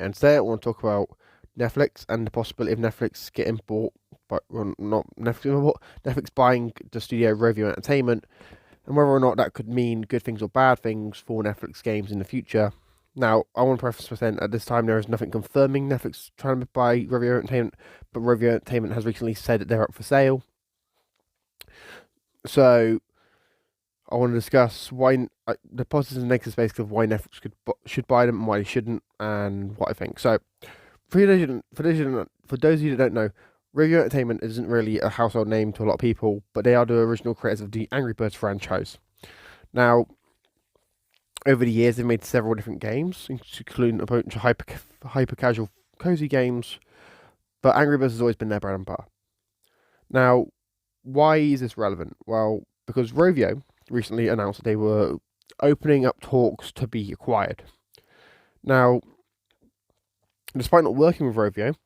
And today I want to talk about Netflix and the possibility of Netflix getting bought by, well, not Netflix, but Netflix buying the studio Rovio Entertainment, and whether or not that could mean good things or bad things for Netflix games in the future. Now, I want to preface by saying at this time there is nothing confirming Netflix trying to buy Rovio Entertainment, but Rovio Entertainment has recently said that they're up for sale. So I want to discuss why the positives and negatives basically of why Netflix should buy them and why they shouldn't, and what I think. So, for those of you that don't know, Rovio Entertainment isn't really a household name to a lot of people, but they are the original creators of the Angry Birds franchise. Now, over the years, they've made several different games, including a bunch of hyper casual, cozy games, but Angry Birds has always been their bread and butter. Now, why is this relevant? Well, because Rovio recently announced that they were opening up talks to be acquired. Now, despite not working with Rovio,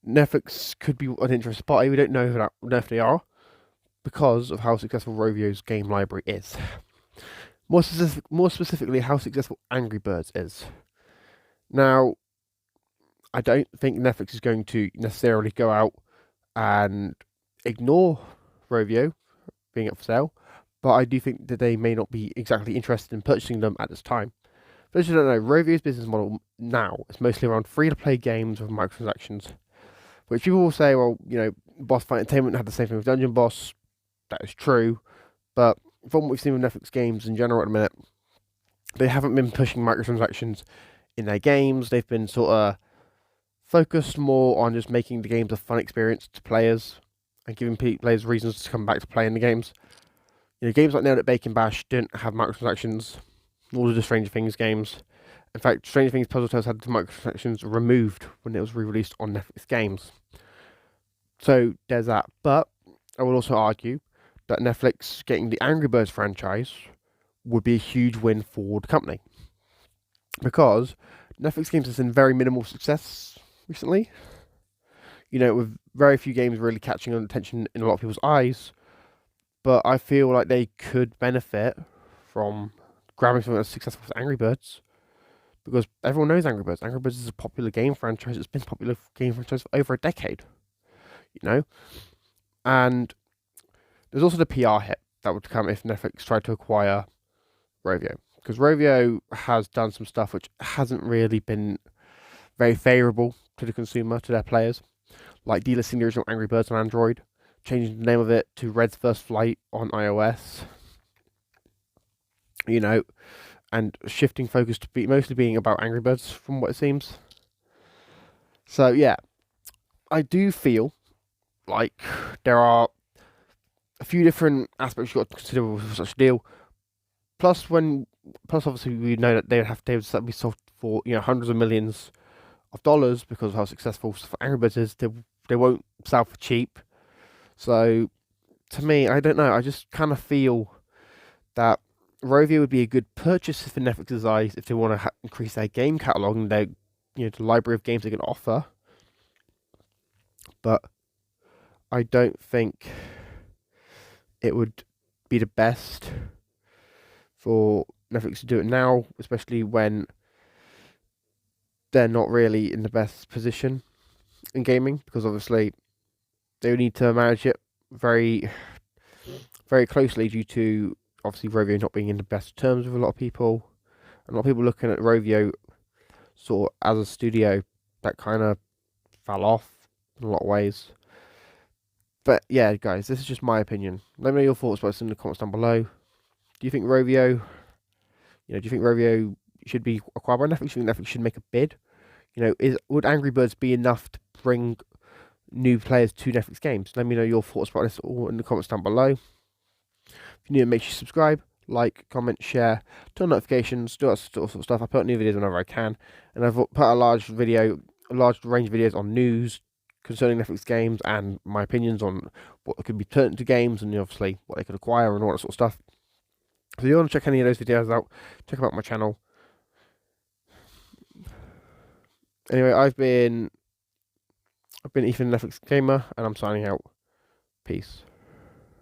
Netflix could be an interested party. We don't know if they are, because of how successful Rovio's game library is. More specifically, how successful Angry Birds is. Now, I don't think Netflix is going to necessarily go out and ignore Rovio being up for sale, but I do think that they may not be exactly interested in purchasing them at this time. For those who don't know, Rovio's business model now is mostly around free-to-play games with microtransactions, which people will say, well, Boss Fight Entertainment had the same thing with Dungeon Boss. That is true, but from what we've seen with Netflix games in general at the minute, they haven't been pushing microtransactions in their games. They've been sort of focused more on just making the games a fun experience to players and giving players reasons to come back to play in the games. Games like Nailed It Bacon Bash didn't have microtransactions, nor did the Stranger Things games. In fact, Stranger Things Puzzle Tales had the microtransactions removed when it was re-released on Netflix games. So there's that. But I would also argue that Netflix getting the Angry Birds franchise would be a huge win for the company, because Netflix games has seen very minimal success recently. With very few games really catching on attention in a lot of people's eyes. But I feel like they could benefit from grabbing something that's successful with Angry Birds, because everyone knows Angry Birds. Angry Birds is a popular game franchise. It's been a popular game franchise for over a decade. And there's also the PR hit that would come if Netflix tried to acquire Rovio, because Rovio has done some stuff which hasn't really been very favourable to the consumer, to their players, like delisting the original Angry Birds on Android, changing the name of it to Red's First Flight on iOS, and shifting focus to be mostly being about Angry Birds from what it seems. So yeah, I do feel like there are a few different aspects you've got to consider with such a deal. Plus obviously we know that they would be sold for hundreds of millions of dollars because of how successful Angry Birds is. They won't sell for cheap. So, to me, I don't know. I just kind of feel that Rovio would be a good purchase for Netflix's eyes if they want to increase their game catalog and their, the library of games they can offer. But I don't think it would be the best for Netflix to do it now, especially when they're not really in the best position in gaming, because obviously they would need to manage it very, very closely due to obviously Rovio not being in the best terms with a lot of people. A lot of people looking at Rovio sort of as a studio that kind of fell off in a lot of ways. But yeah, guys, this is just my opinion. Let me know your thoughts about this in the comments down below. Do you think Rovio, should be acquired by Netflix? Do you think Netflix should make a bid? Would Angry Birds be enough to bring new players to Netflix games? Let me know your thoughts about this all in the comments down below. If you're new, make sure you subscribe, like, comment, share, turn on notifications, do that sort of stuff. I put new videos whenever I can, and I've put a large range of videos on news concerning Netflix games and my opinions on what could be turned into games and obviously what they could acquire and all that sort of stuff. So if you want to check any of those videos out, check out my channel. Anyway, I've been Ethan Netflix Gamer, and I'm signing out. Peace.